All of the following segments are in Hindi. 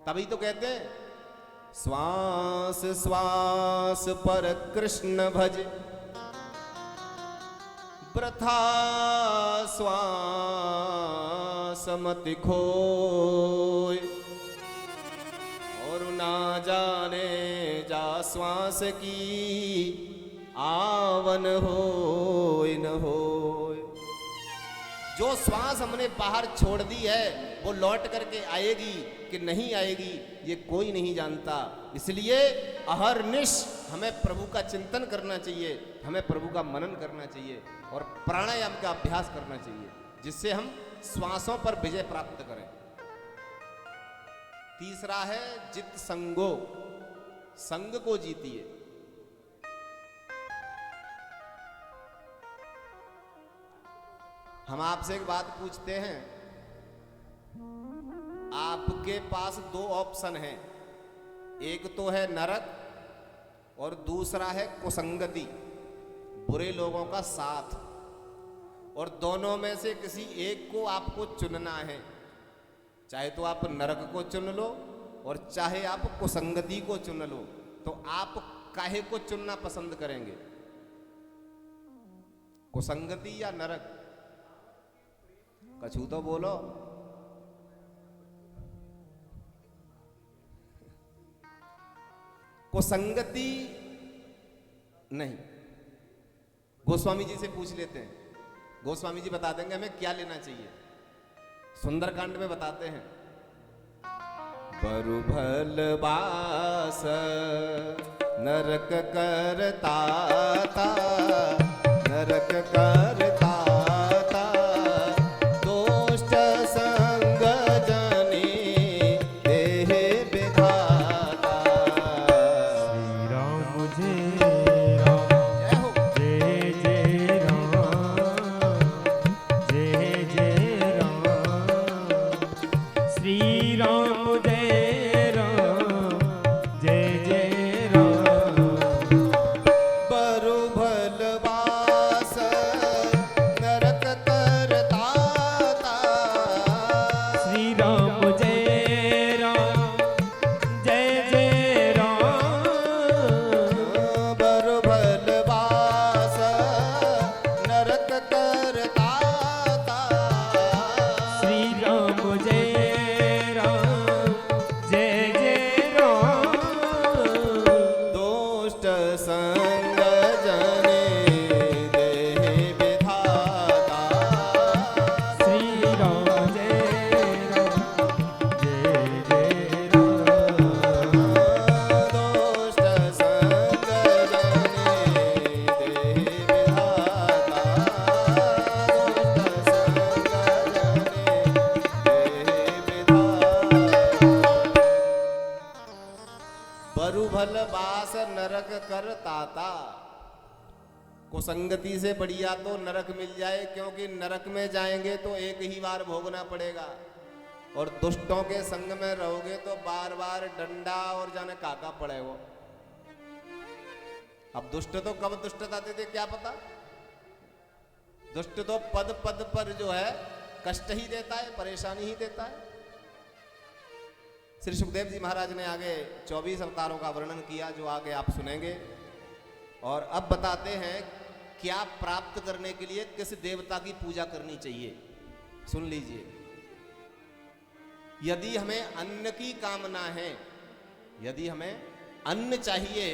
तभी तो कहते हैं श्वास श्वास पर कृष्ण भज, वृथा श्वास मति खोय, और ना जाने जा श्वास की आवन होय न होय। जो श्वास हमने बाहर छोड़ दी है वो लौट करके आएगी कि नहीं आएगी ये कोई नहीं जानता। इसलिए अहरनिश हमें प्रभु का चिंतन करना चाहिए, हमें प्रभु का मनन करना चाहिए और प्राणायाम का अभ्यास करना चाहिए, जिससे हम श्वासों पर विजय प्राप्त करें। तीसरा है जित संगो, संग को जीतिए। हम आपसे एक बात पूछते हैं, आपके पास दो ऑप्शन हैं, एक तो है नरक और दूसरा है कुसंगति, बुरे लोगों का साथ, और दोनों में से किसी एक को आपको चुनना है। चाहे तो आप नरक को चुन लो और चाहे आप कुसंगति को चुन लो, तो आप काहे को चुनना पसंद करेंगे, कुसंगति या नरक? कछु तो बोलो। कुसंगति नहीं, गोस्वामी जी से पूछ लेते हैं, गोस्वामी जी बता देंगे हमें क्या लेना चाहिए। सुंदरकांड में बताते हैं, बरु भल बास नरक करता ता, नरक करता कुसंगति से बढ़िया तो नरक मिल जाए, क्योंकि नरक में जाएंगे तो एक ही बार भोगना पड़ेगा, और दुष्टों के संग में रहोगे तो बार बार डंडा और जाने काका पड़े वो। अब दुष्ट तो कब दुष्टता देते क्या पता, दुष्ट तो पद पद पर जो है कष्ट ही देता है, परेशानी ही देता है। श्री सुखदेव जी महाराज ने आगे 24 अवतारों का वर्णन किया, जो आगे आप सुनेंगे। और अब बताते हैं क्या प्राप्त करने के लिए किस देवता की पूजा करनी चाहिए। सुन लीजिए, यदि हमें अन्न की कामना है, यदि हमें अन्न चाहिए,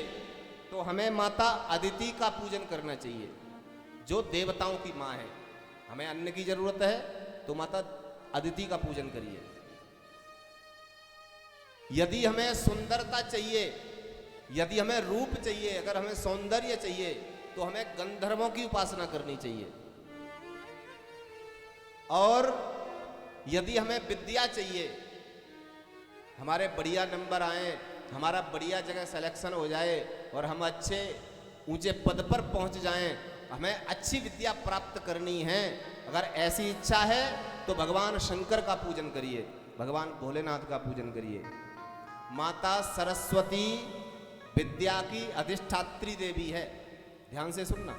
तो हमें माता अदिति का पूजन करना चाहिए, जो देवताओं की मां है। हमें अन्न की जरूरत है तो माता अदिति का पूजन करिए। यदि हमें सुंदरता चाहिए, यदि हमें रूप चाहिए, अगर हमें सौंदर्य चाहिए, तो हमें गंधर्वों की उपासना करनी चाहिए। और यदि हमें विद्या चाहिए, हमारे बढ़िया नंबर आए, हमारा बढ़िया जगह सिलेक्शन हो जाए और हम अच्छे ऊंचे पद पर पहुंच जाएं, हमें अच्छी विद्या प्राप्त करनी है, अगर ऐसी इच्छा है तो भगवान शंकर का पूजन करिए, भगवान भोलेनाथ का पूजन करिए। माता सरस्वती विद्या की अधिष्ठात्री देवी है, ध्यान से सुनना।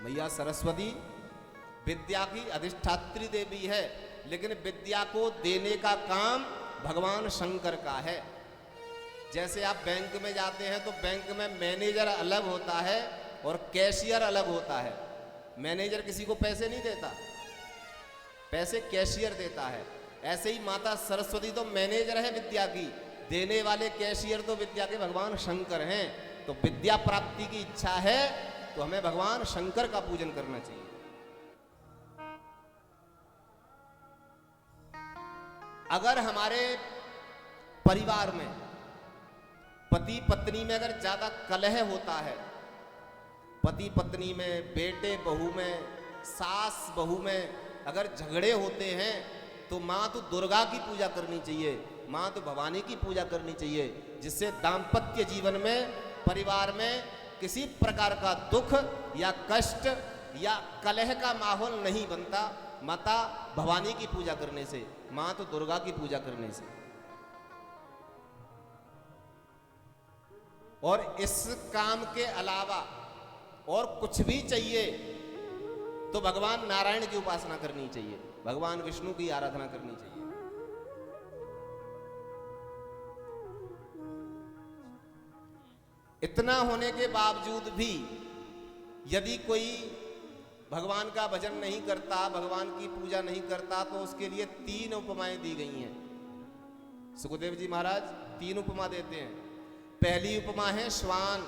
मैया सरस्वती विद्या की अधिष्ठात्री देवी है, लेकिन विद्या को देने का काम भगवान शंकर का है। जैसे आप बैंक में जाते हैं तो बैंक में मैनेजर अलग होता है और कैशियर अलग होता है। मैनेजर किसी को पैसे नहीं देता, पैसे कैशियर देता है। ऐसे ही माता सरस्वती तो मैनेजर है विद्या की, देने वाले कैशियर तो विद्या के भगवान शंकर हैं। तो विद्या प्राप्ति की इच्छा है तो हमें भगवान शंकर का पूजन करना चाहिए। अगर हमारे परिवार में पति पत्नी में अगर ज्यादा कलह होता है, पति पत्नी में, बेटे बहू में, सास बहू में अगर झगड़े होते हैं तो माँ तो दुर्गा की पूजा करनी चाहिए, माँ तो भवानी की पूजा करनी चाहिए, जिससे दाम्पत्य जीवन में, परिवार में किसी प्रकार का दुख या कष्ट या कलह का माहौल नहीं बनता। माता भवानी की पूजा करने से, माँ तो दुर्गा की पूजा करने से। और इस काम के अलावा और कुछ भी चाहिए तो भगवान नारायण की उपासना करनी चाहिए, भगवान विष्णु की आराधना करनी चाहिए। इतना होने के बावजूद भी यदि कोई भगवान का भजन नहीं करता, भगवान की पूजा नहीं करता, तो उसके लिए 3 उपमाएं दी गई हैं। सुखदेव जी महाराज 3 उपमा देते हैं। पहली उपमा है श्वान,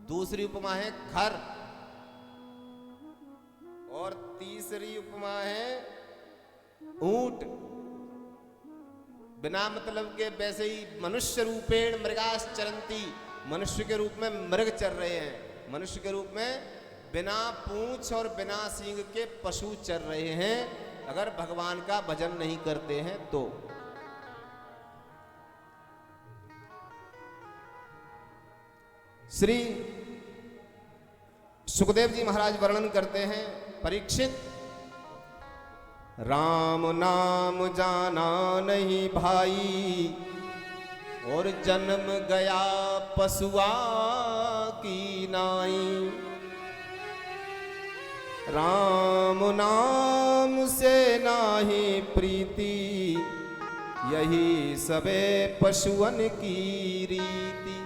दूसरी उपमा है खर, और तीसरी उपमा है ऊंट। बिना मतलब के वैसे ही मनुष्य रूपेण मृगास चरंती, मनुष्य के रूप में मृग चर रहे हैं, मनुष्य के रूप में बिना पूंछ और बिना सींग के पशु चर रहे हैं, अगर भगवान का भजन नहीं करते हैं तो। श्री सुखदेव जी महाराज वर्णन करते हैं, परीक्षित राम नाम जाना नहीं भाई, और जन्म गया पशुआ की नाई। राम नाम से नाही प्रीति, यही सबे पशुअन की रीति।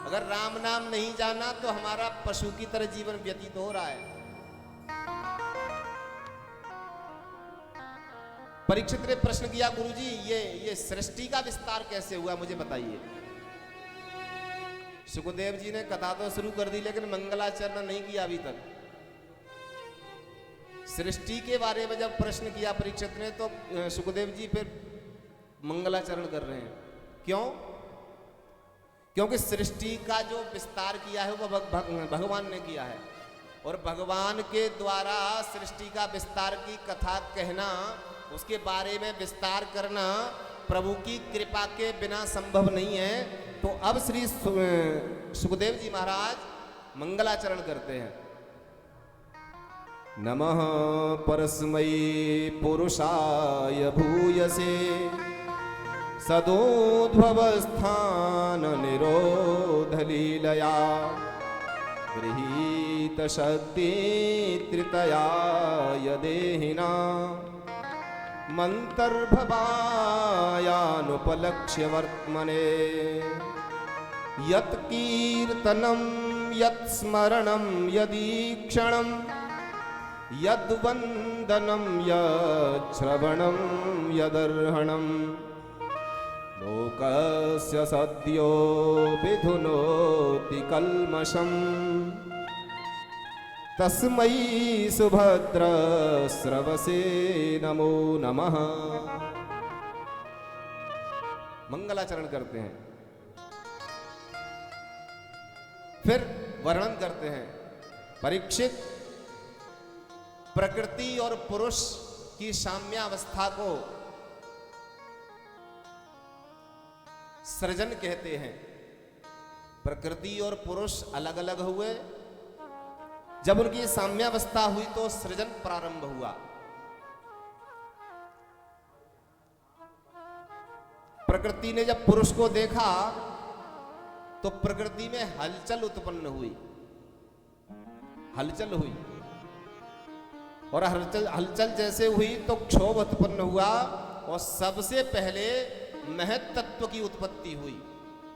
अगर राम नाम नहीं जाना तो हमारा पशु की तरह जीवन व्यतीत हो रहा है। परीक्षित ने प्रश्न किया, गुरुजी ये सृष्टि का विस्तार कैसे हुआ, मुझे बताइए। सुखदेव जी ने कथा तो शुरू कर दी लेकिन मंगलाचरण नहीं किया अभी तक। सृष्टि के बारे में जब प्रश्न किया परीक्षित ने तो सुखदेव जी फिर मंगलाचरण कर रहे हैं। क्यों? क्योंकि सृष्टि का जो विस्तार किया है वो भगवान ने किया है, और भगवान के द्वारा सृष्टि का विस्तार की कथा कहना, उसके बारे में विस्तार करना प्रभु की कृपा के बिना संभव नहीं है। तो अब श्री सुखदेव जी महाराज मंगलाचरण करते हैं। नमः परस्मै पुरुषाय भूयसे, सदोद्भवस्थान निरोध लीलया, गृहीत शक्ति त्रितयाय देहिना, मन्तर्भवायानुपलक्ष्य वर्त्मने। यत् कीर्तनं यत् स्मरणं यदीक्षणं, यद्वन्दनं यच्छ्रवणं यदर्हणं, लोकस्य सद्यो विधुनोति कल्मषम्, तस्मै सुभद्र स्रवसे नमो नमः। मंगलाचरण करते हैं, फिर वर्णन करते हैं। परीक्षित, प्रकृति और पुरुष की साम्यावस्था को सृजन कहते हैं। प्रकृति और पुरुष अलग अलग हुए, जब उनकी साम्यावस्था हुई तो सृजन प्रारंभ हुआ। प्रकृति ने जब पुरुष को देखा तो प्रकृति में हलचल उत्पन्न हुई, हलचल हुई, और हलचल जैसे हुई तो क्षोभ उत्पन्न हुआ, और सबसे पहले महत्तत्व की उत्पत्ति हुई।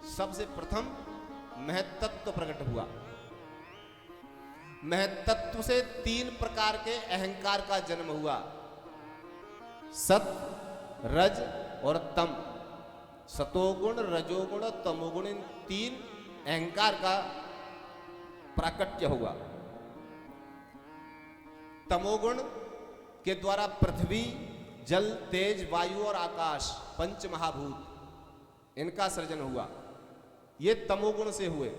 सबसे प्रथम महत्तत्व प्रकट हुआ। महत्तत्व से 3 प्रकार के अहंकार का जन्म हुआ, सत, रज और तम। सतोगुण, रजोगुण और तमोगुण, इन 3 अहंकार का प्राकट्य हुआ। तमोगुण के द्वारा पृथ्वी, जल, तेज, वायु और आकाश, 5 महाभूत, इनका सृजन हुआ। ये तमोगुण से हुए।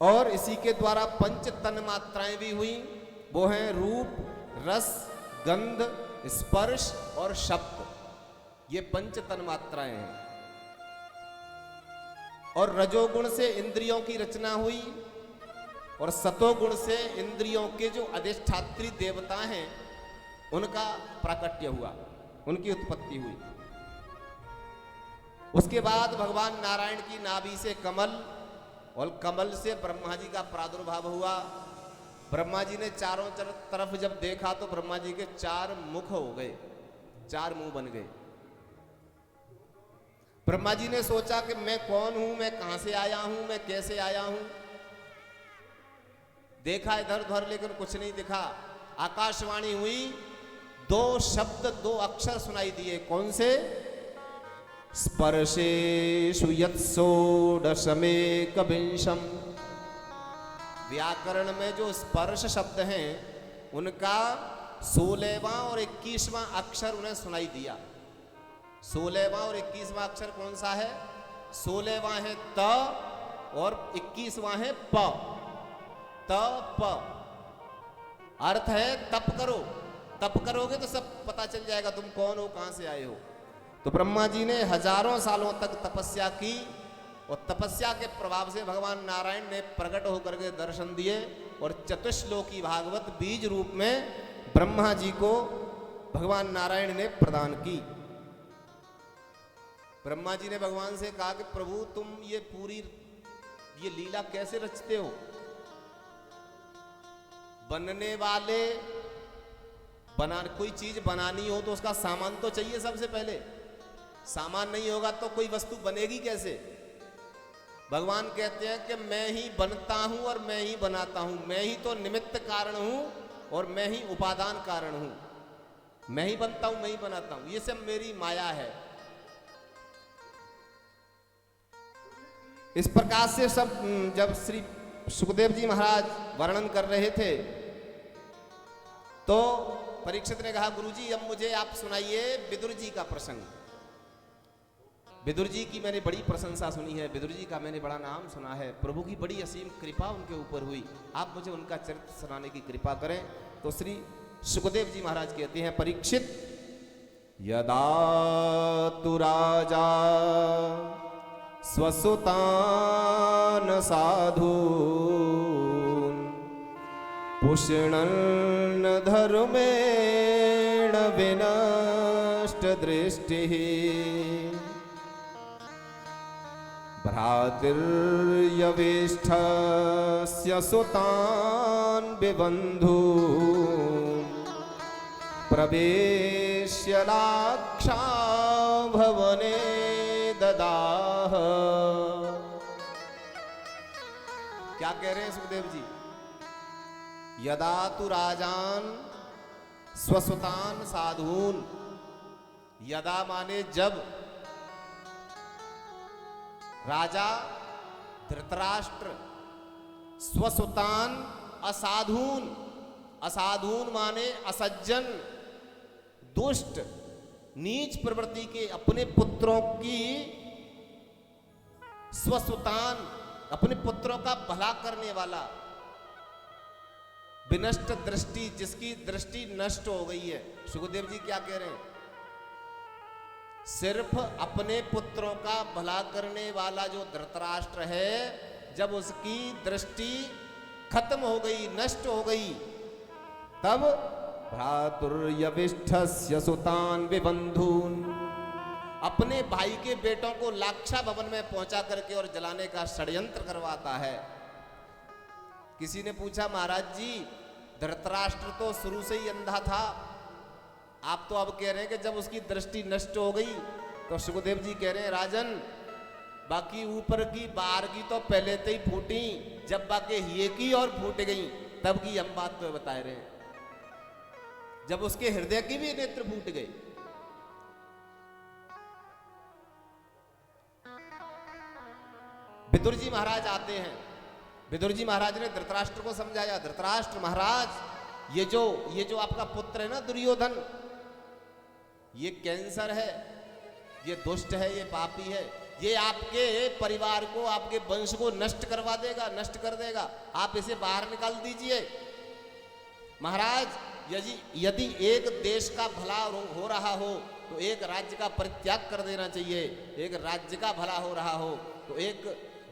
और इसी के द्वारा 5 तन्मात्राएं भी हुई। वो हैं रूप, रस, गंध, स्पर्श और शब्द। ये 5 तन्मात्राएं हैं। और रजोगुण से इंद्रियों की रचना हुई और सतोगुण से इंद्रियों के जो अधिष्ठात्री देवता हैं उनका प्राकट्य हुआ, उनकी उत्पत्ति हुई। उसके बाद भगवान नारायण की नाभि से कमल और कमल से ब्रह्मा जी का प्रादुर्भाव हुआ। ब्रह्मा जी ने चारों तरफ जब देखा तो ब्रह्मा जी के 4 मुख हो गए, 4 मुंह बन गए। ब्रह्मा जी ने सोचा कि मैं कौन हूं, मैं कहां से आया हूं, मैं कैसे आया हूं। देखा इधर उधर लेकिन कुछ नहीं दिखा। आकाशवाणी हुई, 2 शब्द, 2 अक्षर सुनाई दिए। कौन से? स्पर्शेषु यत्षोडशमेकविंशम्। व्याकरण में जो स्पर्श शब्द हैं उनका 16वां और 21वां अक्षर उन्हें सुनाई दिया। 16वां और 21वां अक्षर कौन सा है? 16वां है त और 21वां है प। त प अर्थ है तप करो। तप करोगे तो सब पता चल जाएगा तुम कौन हो, कहां से आए हो। तो ब्रह्मा जी ने हजारों सालों तक तपस्या की और तपस्या के प्रभाव से भगवान नारायण ने प्रकट होकर के दर्शन दिए और चतुश्लोकी भागवत बीज रूप में ब्रह्मा जी को भगवान नारायण ने प्रदान की। ब्रह्मा जी ने भगवान से कहा कि प्रभु तुम ये पूरी ये लीला कैसे रचते हो? बनने वाले कोई चीज बनानी हो तो उसका सामान तो चाहिए सबसे पहले। सामान नहीं होगा तो कोई वस्तु बनेगी कैसे? भगवान कहते हैं कि मैं ही बनता हूं और मैं ही बनाता हूं। मैं ही तो निमित्त कारण हूं और मैं ही उपादान कारण हूं। मैं ही बनता हूं, मैं ही बनाता हूं। ये सब मेरी माया है। इस प्रकार से सब जब श्री सुखदेव जी महाराज वर्णन कर रहे थे तो परीक्षित ने कहा, गुरुजी अब मुझे आप सुनाइए विदुर जी का प्रसंग। विदुर जी की मैंने बड़ी प्रशंसा सुनी है, विदुर जी का मैंने बड़ा नाम सुना है, प्रभु की बड़ी असीम कृपा उनके ऊपर हुई, आप मुझे उनका चरित्र सुनाने की कृपा करें। तो श्री सुखदेव जी महाराज कहते हैं, परीक्षित यदा तु राजा स्वसुतान साधून् पुष्णन् धर्मेण विनष्ट दृष्टिः भ्रातृयवेष्ठस्य सुतान् विबन्धून् प्रवेश्य लाक्षाभवने ददाह। क्या कह रहे हैं सुखदेव जी? यदा तु राजान स्वसुतान साधून। यदा माने जब राजा धृतराष्ट्र स्वसुतान असाधून। असाधून माने असज्जन, दुष्ट, नीच प्रवृत्ति के अपने पुत्रों की स्वसुतान, अपने पुत्रों का भला करने वाला, विनष्ट दृष्टि, जिसकी दृष्टि नष्ट हो गई है। सुखदेव जी क्या कह रहे हैं? सिर्फ अपने पुत्रों का भला करने वाला जो धृतराष्ट्र है, जब उसकी दृष्टि खत्म हो गई, नष्ट हो गई, तब भ्रातुर्यविष्ठस्य सुतान विबन्धून्, अपने भाई के बेटों को लाक्षा भवन में पहुंचा करके और जलाने का षड्यंत्र करवाता है। किसी ने पूछा, महाराज जी धृतराष्ट्र तो शुरू से ही अंधा था, आप तो अब कह रहे हैं कि जब उसकी दृष्टि नष्ट हो गई, तो सुखदेव जी कह रहे हैं राजन, बाकी ऊपर की बाहर की तो पहले से ही फूटी, जब बाकी ये की और फूट गई तब की हम बात तो बता रहे हैं, जब उसके हृदय की भी नेत्र फूट गए। विदुर जी महाराज आते हैं। विदुर जी महाराज ने धृतराष्ट्र को समझाया, धृतराष्ट्र महाराज ये जो आपका पुत्र है ना दुर्योधन, ये कैंसर है, ये दुष्ट है, ये पापी है, ये आपके परिवार को, आपके वंश को नष्ट करवा देगा, नष्ट कर देगा, आप इसे बाहर निकाल दीजिए। महाराज यदि एक देश का भला हो रहा हो तो एक राज्य का परित्याग कर देना चाहिए, एक राज्य का भला हो रहा हो तो एक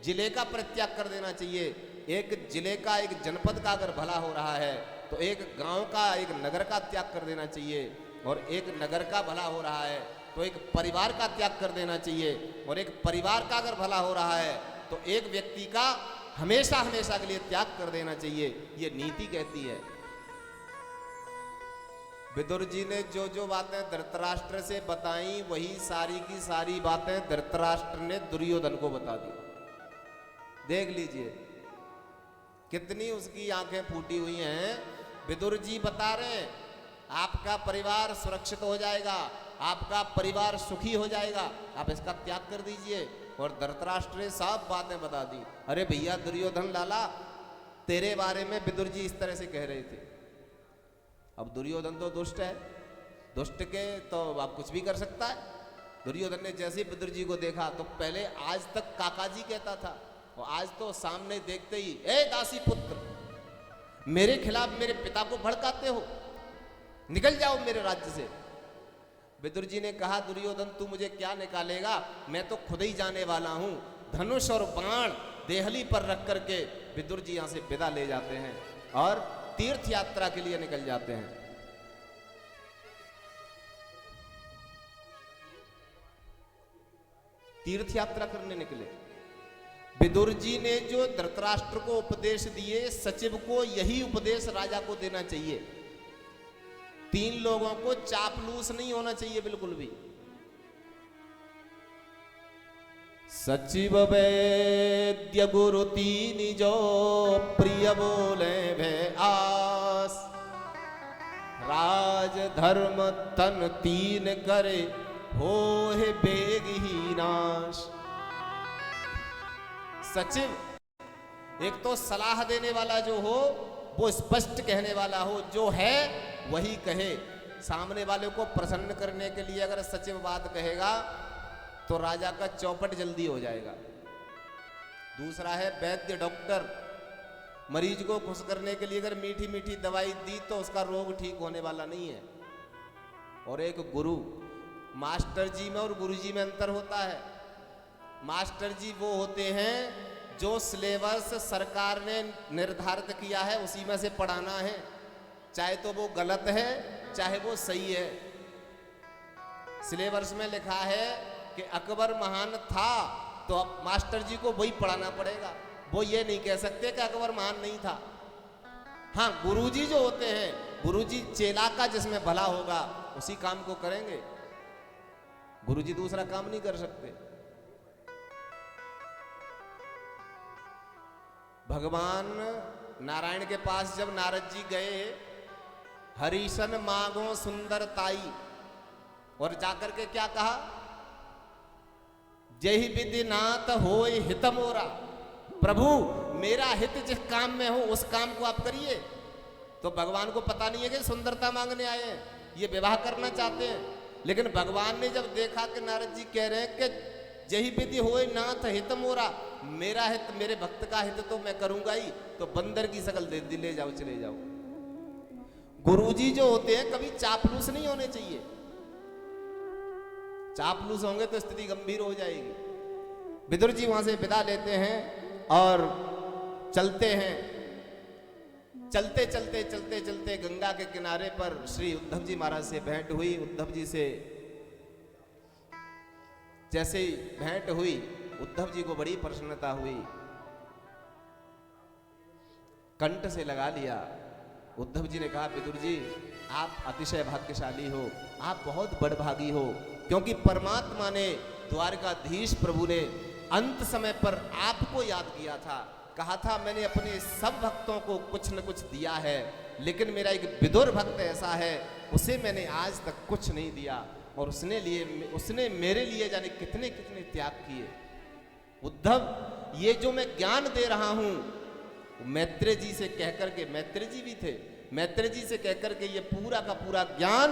जिले का परित्याग कर देना चाहिए, एक जिले का, एक जनपद का अगर भला हो रहा है तो एक गांव का, एक नगर का त्याग कर देना चाहिए, और एक नगर का भला हो रहा है तो एक परिवार का त्याग कर देना चाहिए, और एक परिवार का अगर भला हो रहा है तो एक व्यक्ति का हमेशा हमेशा के लिए त्याग कर देना चाहिए, ये नीति कहती है। विदुर जी ने जो जो बातें धृतराष्ट्र से बताई, वही सारी की सारी बातें धृतराष्ट्र ने दुर्योधन को बता दी। देख लीजिए कितनी उसकी आंखें फूटी हुई हैं। विदुर जी बता रहे हैं आपका परिवार सुरक्षित हो जाएगा, आपका परिवार सुखी हो जाएगा, आप इसका त्याग कर दीजिए। और धृतराष्ट्र ने सब बातें बता दी। अरे भैया दुर्योधन लाला, तेरे बारे में विदुर जी इस तरह से कह रहे थे। अब दुर्योधन तो दुष्ट है, दुष्ट के तो आप कुछ भी कर सकता है। दुर्योधन ने जैसे विदुर जी को देखा तो पहले आज तक काका जी कहता था, और आज तो सामने देखते ही, ए दासी पुत्र, मेरे खिलाफ मेरे पिता को भड़काते हो, निकल जाओ मेरे राज्य से। विदुर जी ने कहा दुर्योधन तू मुझे क्या निकालेगा, मैं तो खुद ही जाने वाला हूं। धनुष और बाण देहली पर रख करके विदुर जी यहां से विदा ले जाते हैं और तीर्थ यात्रा के लिए निकल जाते हैं। तीर्थ यात्रा करने निकले। विदुर जी ने जो धृतराष्ट्र को उपदेश दिए, सचिव को यही उपदेश राजा को देना चाहिए। 3 लोगों को चापलूस नहीं होना चाहिए बिल्कुल भी। सचिव वैद्य गुरु तीन जो प्रिय बोले भे आस, राज धर्म तन 3 करे हो है बेग ही नाश। सचिव एक तो सलाह देने वाला जो हो वो स्पष्ट कहने वाला हो, जो है वही कहे। सामने वाले को प्रसन्न करने के लिए अगर सचिव बात कहेगा तो राजा का चौपट जल्दी हो जाएगा। दूसरा है वैद्य, डॉक्टर, मरीज को खुश करने के लिए अगर मीठी मीठी दवाई दी तो उसका रोग ठीक होने वाला नहीं है। और एक गुरु, मास्टर जी में और गुरु जी में अंतर होता है। मास्टर जी वो होते हैं जो सिलेबस सरकार ने निर्धारित किया है उसी में से पढ़ाना है, चाहे तो वो गलत है चाहे वो सही है। सिलेबस में लिखा है कि अकबर महान था तो अब मास्टर जी को वही पढ़ाना पड़ेगा, वो ये नहीं कह सकते कि अकबर महान नहीं था। हाँ, गुरुजी जो होते हैं, गुरुजी चेला का जिसमें भला होगा उसी काम को करेंगे, गुरुजी दूसरा काम नहीं कर सकते। भगवान नारायण के पास जब नारद जी गए, हरिशन मांगो सुंदर ताई, और जाकर के क्या कहा, जय विधि नाथ होय हित मोरा, प्रभु मेरा हित जिस काम में हो उस काम को आप करिए। तो भगवान को पता नहीं है कि सुंदरता मांगने आए हैं, ये विवाह करना चाहते हैं। लेकिन भगवान ने जब देखा कि नारद जी कह रहे हैं कि जही विधि होए नाथ हित मोरा, मेरा हित, मेरे भक्त का हित तो मैं करूंगा ही, तो बंदर की शकल दे दी, ले जाओ चले जाओ। गुरुजी जो होते हैं कभी चापलूस नहीं होने चाहिए, चापलूस होंगे तो स्थिति गंभीर हो जाएगी। विदुर जी वहां से विदा लेते हैं और चलते हैं। चलते चलते चलते चलते गंगा के किनारे पर श्री उद्धव जी महाराज से भेंट हुई। उद्धव जी से जैसे ही भेंट हुई, उद्धव जी को बड़ी प्रसन्नता हुई, कंठ से लगा लिया। उद्धव जी ने कहा विदुर जी आप अतिशय भाग्यशाली हो, आप बहुत बड़भागी हो, क्योंकि परमात्मा ने, द्वारकाधीश प्रभु ने अंत समय पर आपको याद किया था। कहा था मैंने अपने सब भक्तों को कुछ न कुछ दिया है, लेकिन मेरा एक विदुर भक्त ऐसा है, उसे मैंने आज तक कुछ नहीं दिया, और उसने मेरे लिए जाने कितने कितने त्याग किए। उद्धव, ये जो मैं ज्ञान दे रहा हूं, मैत्रेय जी से कहकर के, मैत्रेय जी भी थे, मैत्रेय जी से कहकर के ये पूरा का पूरा ज्ञान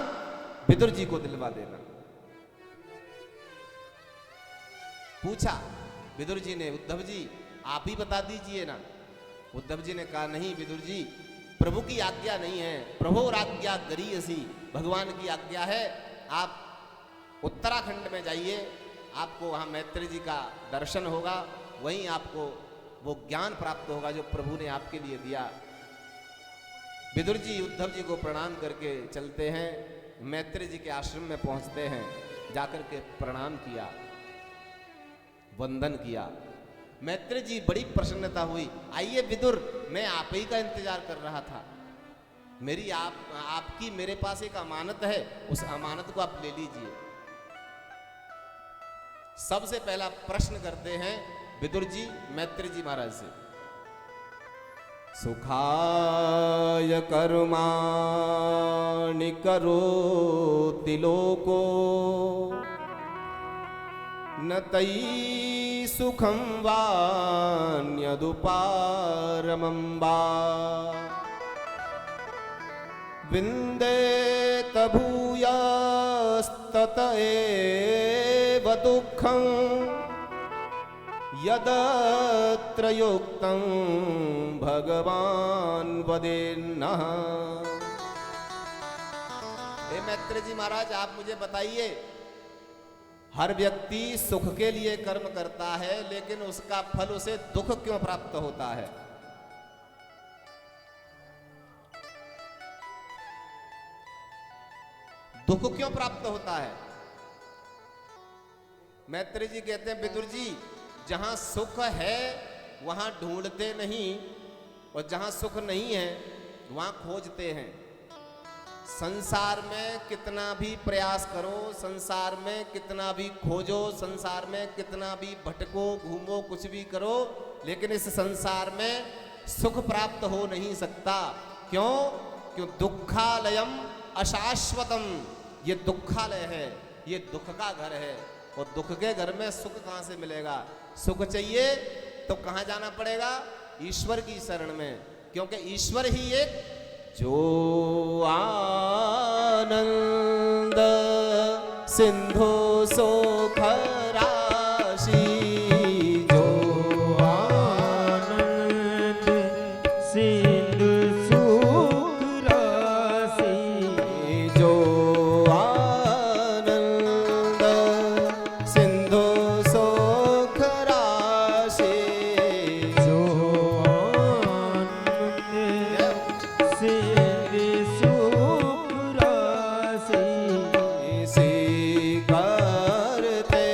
विदुर जी को दिलवा देना। पूछा विदुर जी ने, उद्धव जी आप ही बता दीजिए ना। उद्धव जी ने कहा नहीं विदुर जी, प्रभु की आज्ञा नहीं है, प्रभु और आज्ञा गरीयसी, भगवान की आज्ञा है। आप उत्तराखंड में जाइए, आपको वहां मैत्रेय जी का दर्शन होगा, वहीं आपको वो ज्ञान प्राप्त होगा जो प्रभु ने आपके लिए दिया। विदुर जी उद्धव जी को प्रणाम करके चलते हैं, मैत्रेय जी के आश्रम में पहुंचते हैं, जाकर के प्रणाम किया, वंदन किया। मैत्रेय जी बड़ी प्रसन्नता हुई, आइए विदुर, मैं आप ही का इंतजार कर रहा था, मेरी आपकी मेरे पास एक अमानत है, उस अमानत को आप ले लीजिए। सबसे पहला प्रश्न करते हैं विदुर जी मैत्रेय जी महाराज से, सुखाय कर्माणि करोति लोको न तयि सुखं वान्यदुपारमं वा विन्देत भूयस्तत एव दुःखं यदत्र युक्तं भगवान् वदेन्नः। हे मैत्रेय जी महाराज, आप मुझे बताइए, हर व्यक्ति सुख के लिए कर्म करता है, लेकिन उसका फल उसे दुख क्यों प्राप्त होता है? दुख क्यों प्राप्त होता है? मैत्रेय जी कहते हैं विदुर जी, जहां सुख है वहां ढूंढते नहीं, और जहां सुख नहीं है वहां खोजते हैं। संसार में कितना भी प्रयास करो, संसार में कितना भी खोजो, संसार में कितना भी भटको घूमो, कुछ भी करो, लेकिन इस संसार में सुख प्राप्त हो नहीं सकता। क्यों? क्यों? दुखालयम अशाश्वतम, ये दुखालय है, ये दुख का घर है, और दुख के घर में सुख कहां से मिलेगा? सुख चाहिए तो कहां जाना पड़ेगा? ईश्वर की शरण में, क्योंकि ईश्वर ही एक जो आनंद सिंधु सुख राशि, जो आनंद सिंधु सुख राशि, जो आनंद सिंधु सुख राशि, जो आनंद सिंधु सुख राशि, इसी करते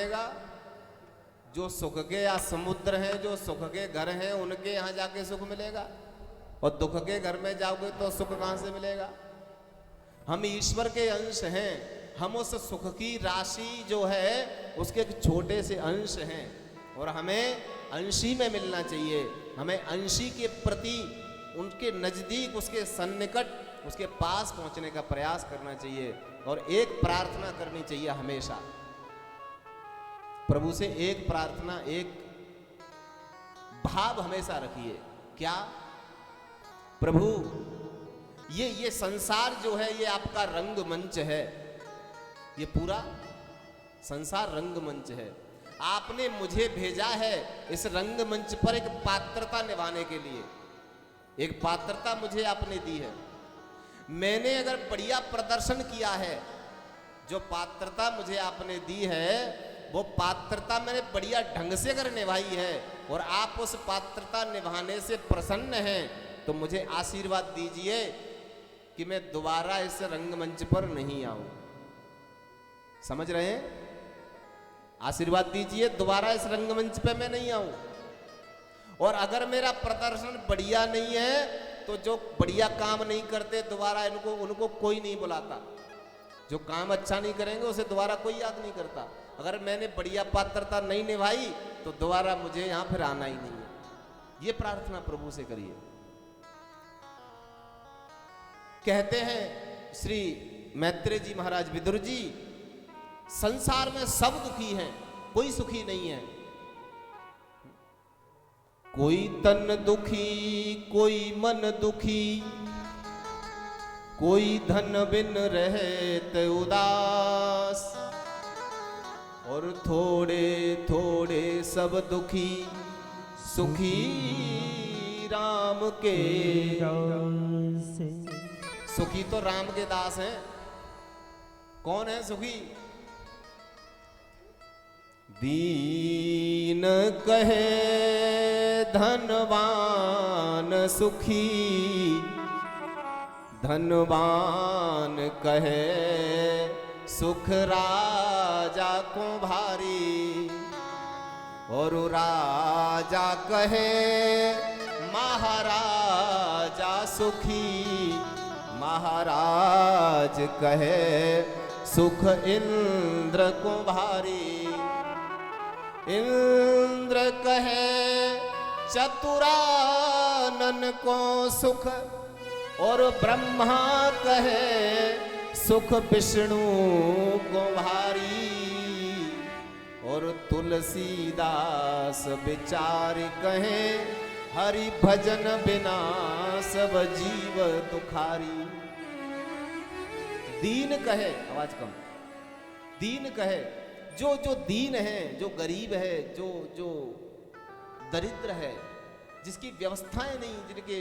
मिलेगा? जो सुख के या समुद्र हैं, जो सुख के घर हैं, उनके यहाँ जाके सुख मिलेगा। और दुख के घर में जाओगे तो सुख कहाँ से मिलेगा? हम ईश्वर के अंश हैं, हम उस सुख की राशि जो है उसके एक छोटे से अंश हैं, और हमें अंशी में मिलना चाहिए। हमें अंशी के प्रति, उनके नजदीक, उसके सन्निकट, उसके पास पहुंचने का प्रयास करना चाहिए। और एक प्रार्थना करनी चाहिए हमेशा, प्रभु से एक प्रार्थना, एक भाव हमेशा रखिए। क्या? प्रभु, ये संसार जो है ये आपका रंगमंच है, ये पूरा संसार रंगमंच है। आपने मुझे भेजा है इस रंगमंच पर एक पात्रता निभाने के लिए, एक पात्रता मुझे आपने दी है। मैंने अगर बढ़िया प्रदर्शन किया है, जो पात्रता मुझे आपने दी है वो पात्रता मैंने बढ़िया ढंग से अगर निभाई है और आप उस पात्रता निभाने से प्रसन्न हैं, तो मुझे आशीर्वाद दीजिए कि मैं दोबारा इस रंगमंच पर नहीं आऊं। समझ रहे हैं? आशीर्वाद दीजिए दोबारा इस रंगमंच पे मैं नहीं आऊं। और अगर मेरा प्रदर्शन बढ़िया नहीं है तो जो बढ़िया काम नहीं करते दोबारा उनको कोई नहीं बुलाता। जो काम अच्छा नहीं करेंगे उसे दोबारा कोई याद नहीं करता। अगर मैंने बढ़िया पात्रता नहीं निभाई तो दोबारा मुझे यहां फिर आना ही नहीं है। ये प्रार्थना प्रभु से करिए। कहते हैं श्री मैत्रेय जी महाराज, विदुर जी, संसार में सब दुखी हैं, कोई सुखी नहीं है। कोई तन दुखी, कोई मन दुखी, कोई धन बिन रहते उदास, और थोड़े थोड़े सब दुखी, सुखी राम के दास। सुखी तो राम के दास हैं। कौन है सुखी? दीन कहे धनवान सुखी, धनवान कहे सुख राजा को भारी, और राजा कहे महाराजा सुखी, महाराज कहे सुख इंद्र को भारी। इंद्र कहे चतुरानन को सुख, और ब्रह्मा कहे सुख विष्णु को भारी, और तुलसीदास विचार कहे हरि भजन बिना सब जीव दुखारी। दीन कहे, आवाज कम, दीन कहे, जो दीन है, जो गरीब है, जो दरिद्र है, जिसकी व्यवस्थाएं नहीं, जिनके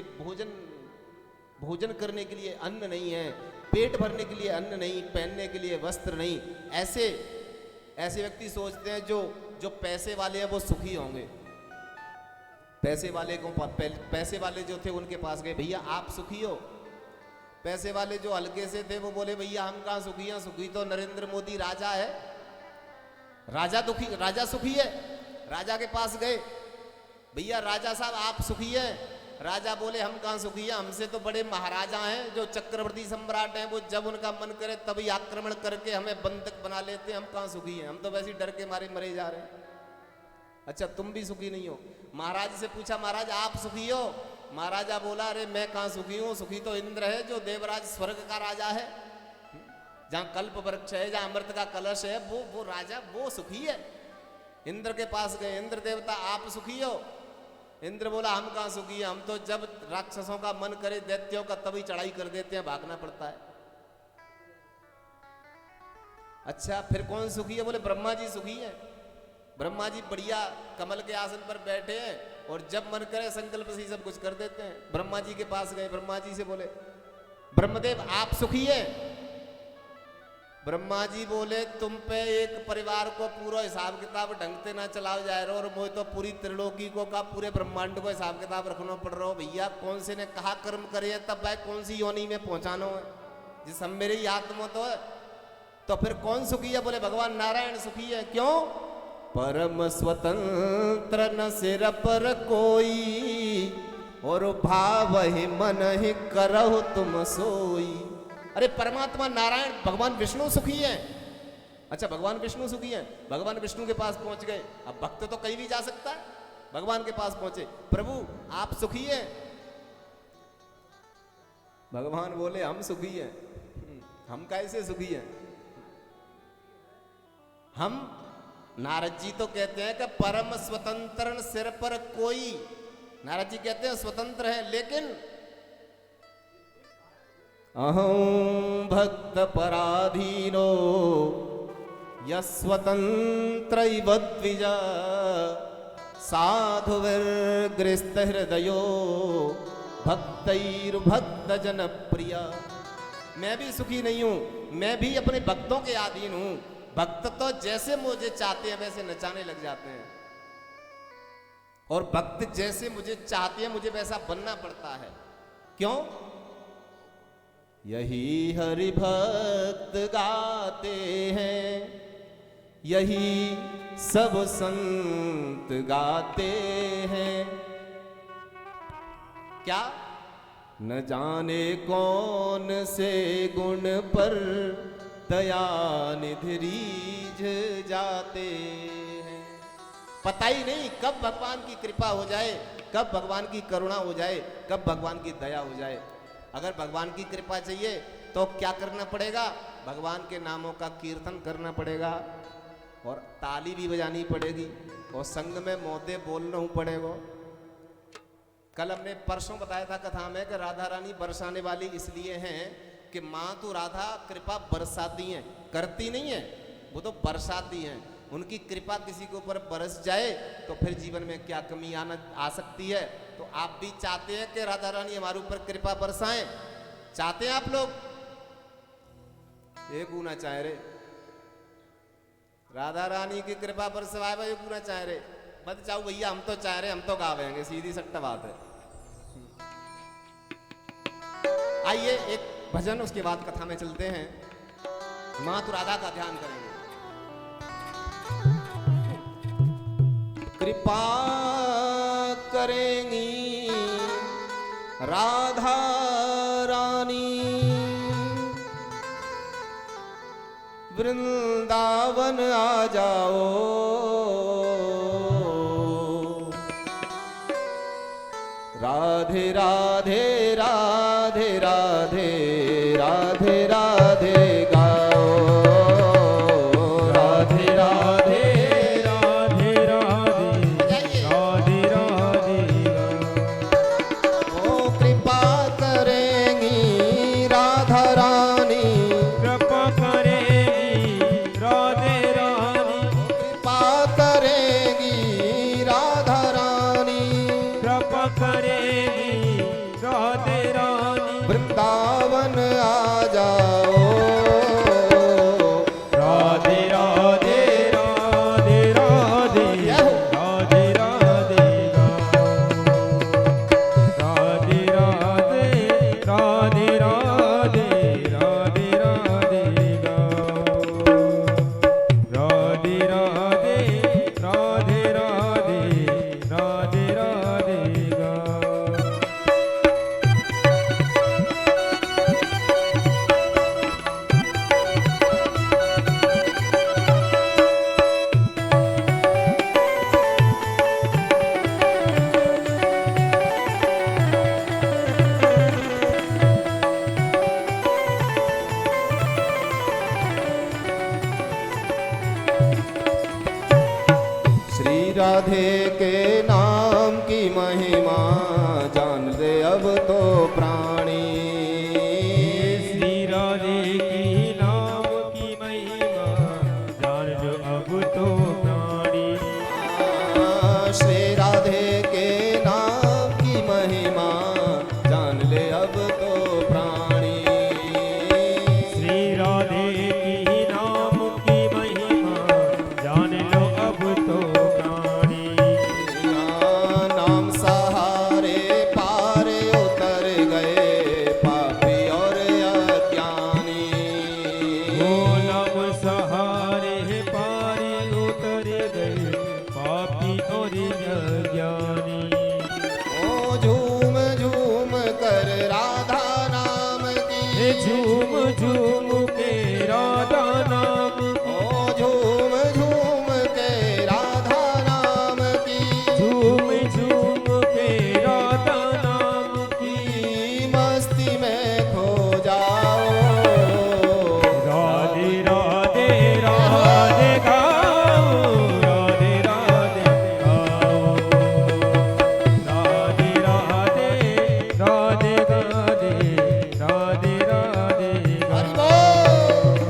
भोजन करने के लिए अन्न नहीं है, पेट भरने के लिए अन्न नहीं, पहनने के लिए वस्त्र नहीं, ऐसे व्यक्ति सोचते हैं जो पैसे वाले हैं वो सुखी होंगे। पैसे वाले जो थे उनके पास गए, भैया आप सुखी हो? पैसे वाले जो हल्के से थे वो बोले, भैया हम कहाँ सुखी हैं, सुखी तो नरेंद्र मोदी राजा है, राजा सुखी है। राजा के पास गए, भैया राजा साहब आप सुखी हैं? राजा बोले हम कहाँ सुखी हैं, हमसे तो बड़े महाराजा हैं, जो चक्रवर्ती सम्राट हैं, वो जब उनका मन करे तभी आक्रमण करके हमें बंधक बना लेते हैं, हम कहाँ सुखी हैं, हम तो वैसे ही डर के मारे मरे जा रहे हैं। अच्छा तुम भी सुखी नहीं हो? महाराज से पूछा, महाराज आप सुखी हो? महाराजा बोला, अरे मैं कहाँ सुखी हूँ, सुखी तो इंद्र है जो देवराज स्वर्ग का राजा है, जहाँ कल्प वृक्ष है, जहाँ अमृत का कलश है, वो राजा वो सुखी है। इंद्र के पास गए, इंद्र देवता आप सुखी हो? इंद्र बोला हम कहाँ सुखी है, हम तो जब राक्षसों का मन करे दैत्यों का तभी चढ़ाई कर देते हैं, भागना पड़ता है। अच्छा फिर कौन सुखी है? बोले ब्रह्मा जी सुखी है। ब्रह्मा जी बढ़िया कमल के आसन पर बैठे हैं और जब मन करे संकल्प से सब कुछ कर देते हैं। ब्रह्मा जी के पास गए, ब्रह्मा जी से बोले, ब्रह्मदेव आप सुखी है? ब्रह्मा जी बोले, तुम पे एक परिवार को पूरा हिसाब किताब ढंग से ना चलाओ जाए रहो, और मुझे तो पूरी त्रिलोकी को का पूरे ब्रह्मांड को हिसाब किताब रखना पड़ रहा हो। भैया कौन से ने कहा कर्म करे तब भाई कौन सी योनि में पहुंचाना है, जिस सब मेरे ही हाथ में तो है। तो फिर कौन सुखी है? बोले भगवान नारायण सुखी है। क्यों? परम स्वतंत्र न सिर पर कोई, और भाव ही मन ही करहु तुम सोई। अरे परमात्मा नारायण भगवान विष्णु सुखी है। अच्छा भगवान विष्णु सुखी है, भगवान विष्णु के पास पहुंच गए। अब भक्त तो कहीं भी जा सकता है, भगवान के पास पहुंचे, प्रभु आप सुखी हैं? भगवान बोले हम सुखी हैं। हम कैसे सुखी हैं? हम, नारद जी तो कहते हैं कि परम स्वतंत्र सिर पर कोई, नारद जी कहते हैं स्वतंत्र है, लेकिन अहं भक्त पराधीनो यस्वतंत्र द्विज, साधुर्गृस्त हृदयो भक्तैर्भक्त जन प्रिय। मैं भी सुखी नहीं हूं, मैं भी अपने भक्तों के अधीन हूं। भक्त तो जैसे मुझे चाहते हैं वैसे नचाने लग जाते हैं, और भक्त जैसे मुझे चाहते हैं मुझे वैसा बनना पड़ता है। क्यों? यही हरि भक्त गाते हैं, यही सब संत गाते हैं। क्या? न जाने कौन से गुण पर दया निधि रीझ जाते हैं। पता ही नहीं कब भगवान की कृपा हो जाए, कब भगवान की करुणा हो जाए, कब भगवान की दया हो जाए। अगर भगवान की कृपा चाहिए तो क्या करना पड़ेगा? भगवान के नामों का कीर्तन करना पड़ेगा, और ताली भी बजानी पड़ेगी, और संग में मोते बोलना पड़ेगा। कल हमने परसों बताया था कथा में कि राधा रानी बरसाने वाली इसलिए हैं कि माँ तो राधा कृपा बरसाती हैं, करती नहीं है, वो तो बरसाती हैं। उनकी कृपा किसी के ऊपर बरस जाए तो फिर जीवन में क्या कमी आ सकती है। तो आप भी चाहते हैं कि राधा रानी हमारे ऊपर कृपा बरसाएं? चाहते हैं आप लोग? एक गुना चाहे रे, राधा रानी की कृपा बरसवाए भाई, एक गुना चाहे रे। मत चाहो भैया, हम तो चाह रहे, हम तो गावेंगे, सीधी सट्टा बात है। आइए एक भजन, उसके बाद कथा में चलते हैं। माँ तो राधा का ध्यान करेंगे। कृपा करेंगी राधा रानी, वृंदावन आ जाओ, राधे राधे राधे राधे राधे राधे गाओ, राधे राधे राधे राधे राधे राधे ओ कृपा करेंगी राधा रानी, कृपा करेगी राधे रानी, कृपा करेगी राधा रानी, कृपा करेगी राधे रानी, वृंदावन आ जाओ, राधे राधे राधे राधे राधे राधे राधे राधे राधे राधे राधे राधे राधे राधे राधे राधे राधे श्री राधे के नाम की महिमा जान ले अब तो प्राणी, श्री राधे की नाम की महिमा जान जो अब तो प्राणी, श्री राधे के नाम की महिमा जान ले अब तो प्राणी, श्री राधे की नाम की महिमा जान लो अब तो प्राणी, नाम सहारे पार उतर गए पापी और अज्ञानी, वो नम सहारे पारी उतर गए पापी और अज्ञानी। ओ झूम झूम कर राधा नाम हे की, झूम झूम के राधा नाम की, ओ झूम झूम के राधा नाम की, झूम झूम के राधा नाम की, की मस्ती में खो जाओ। राधे राधे राधे गाओ, राधे राधे गाओ, राधे राधे राधे राधे राधे राधे हरि गाओ। बोल।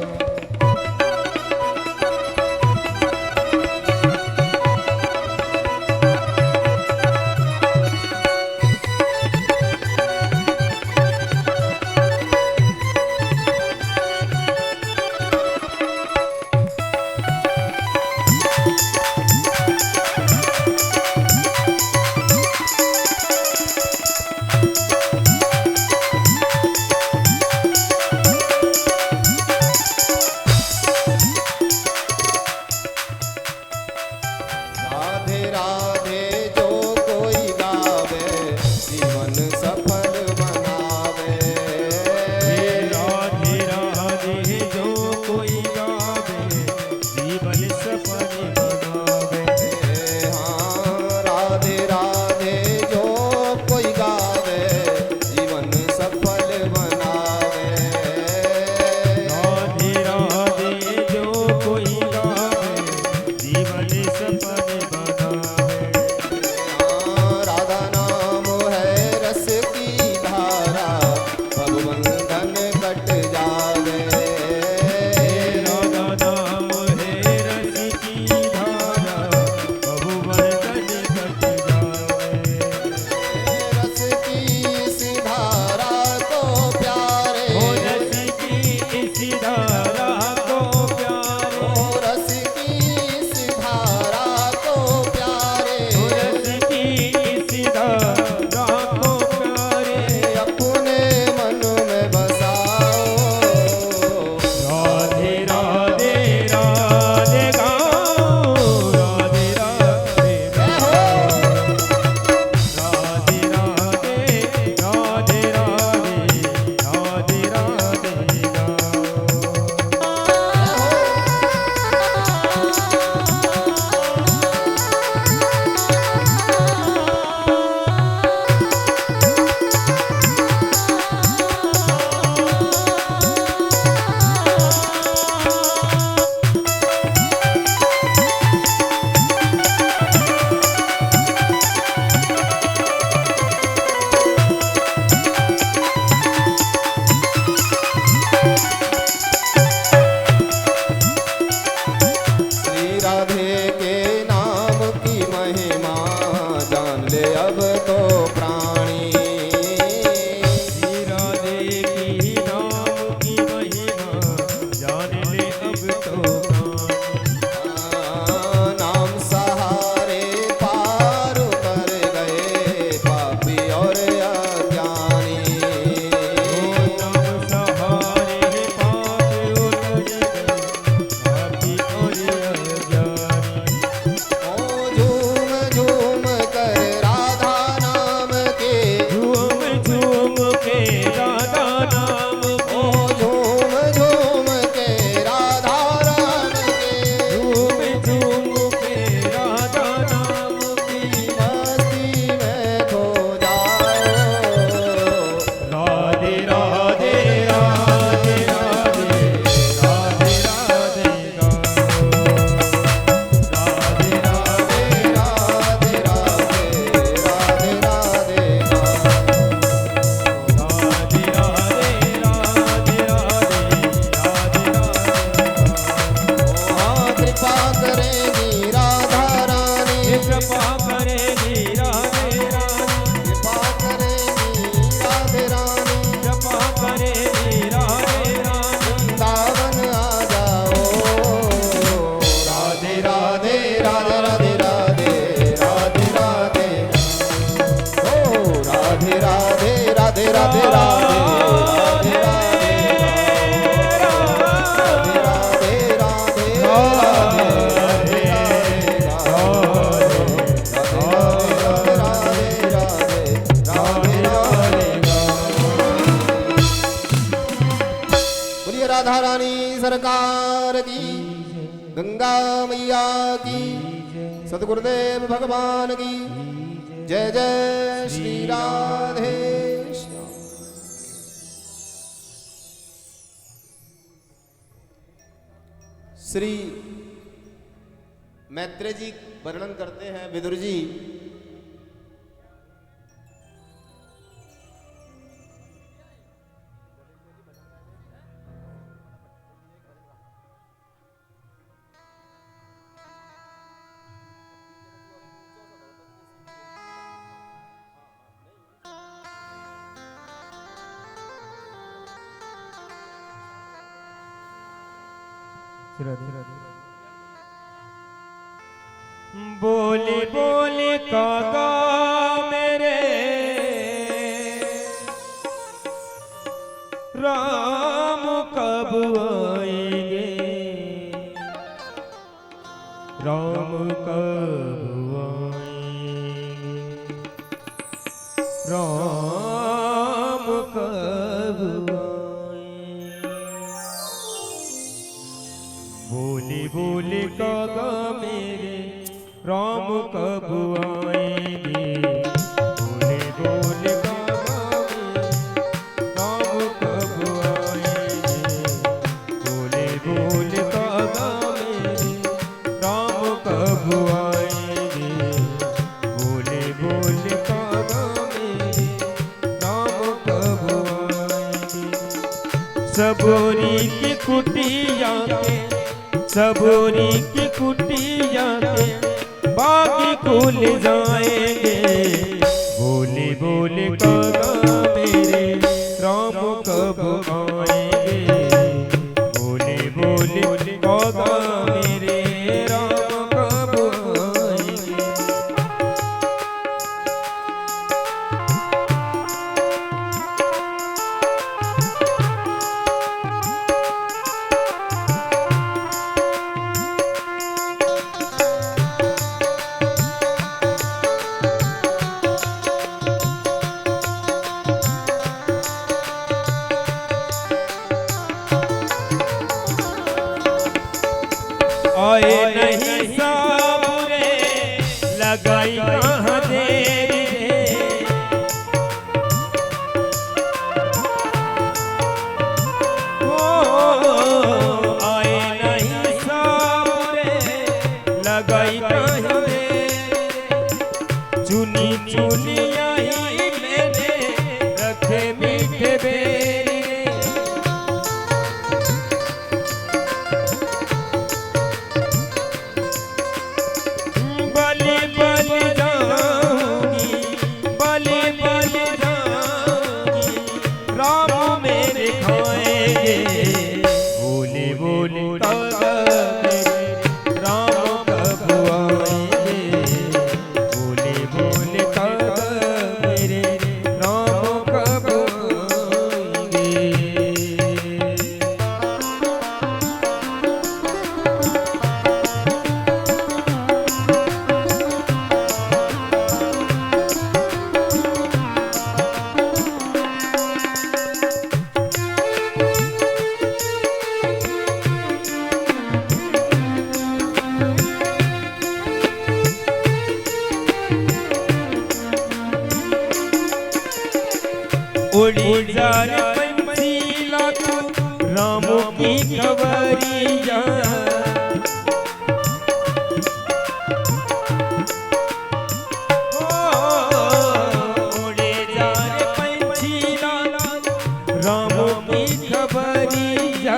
राधे राधे जो कोई गावे, जीवन सफल बनावे। राधे राधे जो कोई गावे, जीवन सफल बनावे। हाँ, राधे राधे जो कोई गावे, जीवन सफल बनावे। राधे राधे जो कोई गावे, जीवन सफल बनावे। सरकार की, गंगा मैया की, सतगुरुदेव भगवान की जय। जय श्री राधे श्याम। श्री मैत्रेय जी वर्णन करते हैं, विदुर जी, बोले बोले काका मेरे राम कब आएंगे, राम कब आएंगे, राम कब आएंगे। बोले बोले काका मेरे राम कब आएंगे, बोले बोले काका मेरे राम कब आएंगे, बोले बोले काका मेरे राम कब आएंगे, बोले बोले काका मेरे राम कब आएंगे। सबोरी की कुटिया के, सबोरी की कुटिया के बाकी खुल जाएंगे, बोले बोले काका मेरे राम कब आएंगे, बोले बोले काका मेरे राम कब आएंगे। आए नहीं साबुरे लगाई कहाँ देर रे, आए नहीं साबुरे लगाई कहाँ देर, चुनी चुनी आई मैंने रखे मीठे बेर। उड़ी जा रे पंछीला तू राम की खबरिया, उड़ी जा रे पंछीला राम की खबरिया।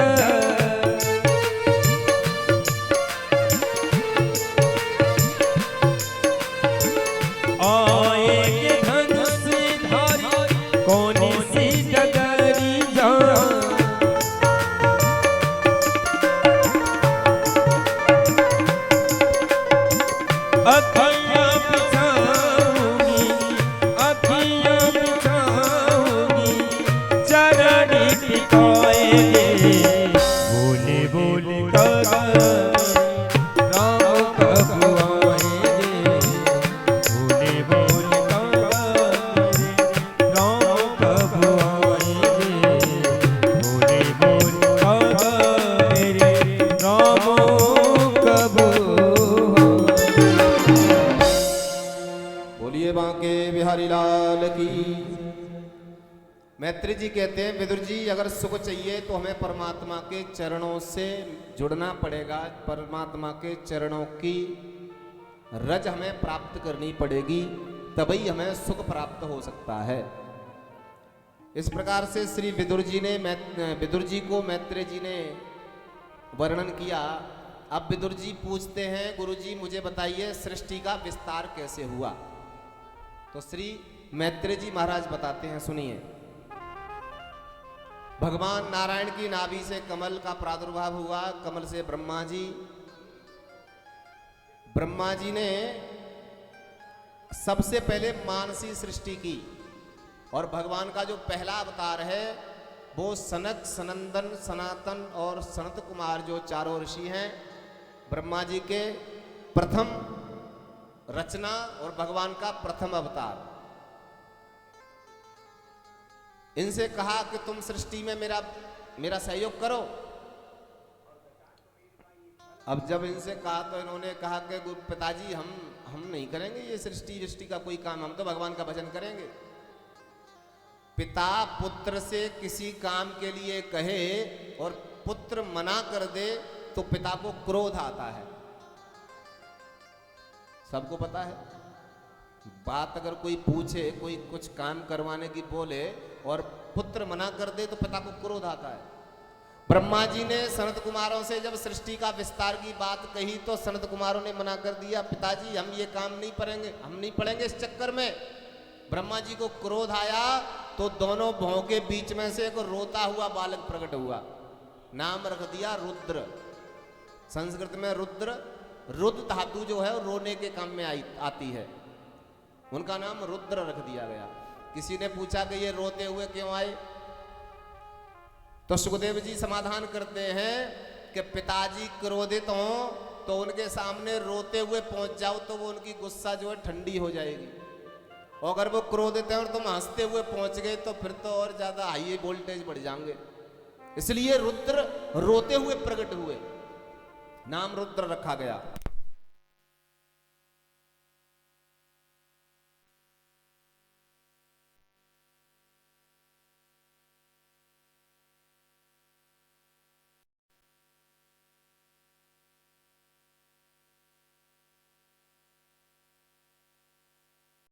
आएंगे धनुष धारी कौन सी डगरिया, अखियाँ बिछाऊंगी, अखियाँ बिछाऊंगी, चरण टिकाएंगे, बोले बोले काका राम कब आएंगे, बोले बोले काका राम कब आएंगे, बोले बोले काका बिहारी लाल की। मैत्री जी कहते हैं विदुर जी अगर सुख चाहिए तो हमें परमात्मा के चरणों से जुड़ना पड़ेगा, परमात्मा के चरणों की रज हमें प्राप्त करनी पड़ेगी, तभी हमें सुख प्राप्त हो सकता है। इस प्रकार से श्री विदुर जी को मैत्रेय जी ने वर्णन किया। अब विदुर जी पूछते हैं गुरु जी मुझे बताइए सृष्टि का विस्तार कैसे हुआ। तो श्री मैत्रेय जी महाराज बताते हैं, सुनिए। भगवान नारायण की नाभि से कमल का प्रादुर्भाव हुआ। कमल से ब्रह्मा जी ने सबसे पहले मानसी सृष्टि की। और भगवान का जो पहला अवतार है वो सनक, सनंदन, सनातन और सनत कुमार जो चारों ऋषि हैं, ब्रह्मा जी के प्रथम रचना और भगवान का प्रथम अवतार। इनसे कहा कि तुम सृष्टि में मेरा सहयोग करो। अब जब इनसे कहा तो इन्होंने कहा कि पिताजी हम नहीं करेंगे ये सृष्टि का कोई काम, हम तो भगवान का भजन करेंगे। पिता पुत्र से किसी काम के लिए कहे और पुत्र मना कर दे तो पिता को क्रोध आता है, सबको पता है। बात अगर कोई पूछे, कोई कुछ काम करवाने की बोले और पुत्र मना कर दे तो पिता को क्रोध आता है। ब्रह्मा जी ने सनत कुमारों से जब सृष्टि का विस्तार की बात कही तो सनत कुमारों ने मना कर दिया, पिताजी हम ये काम नहीं करेंगे, हम नहीं पढ़ेंगे इस चक्कर में। ब्रह्मा जी को क्रोध आया तो दोनों भौं के बीच में से एक रोता हुआ बालक प्रकट हुआ, नाम रख दिया रुद्र। संस्कृत में रुद्र धातु जो है वो रोने के काम में आती है, उनका नाम रुद्र रख दिया गया। किसी ने पूछा कि ये रोते हुए क्यों आए, तो सुखदेव जी समाधान करते हैं कि पिताजी क्रोधित हों तो उनके सामने रोते हुए पहुंच जाओ तो वो उनकी गुस्सा जो है ठंडी हो जाएगी, और अगर वो क्रोधित हैं और तुम हंसते हुए पहुंच गए तो फिर तो और ज्यादा हाई वोल्टेज बढ़ जाएंगे। इसलिए रुद्र रोते हुए प्रकट हुए, नाम रुद्र रखा गया।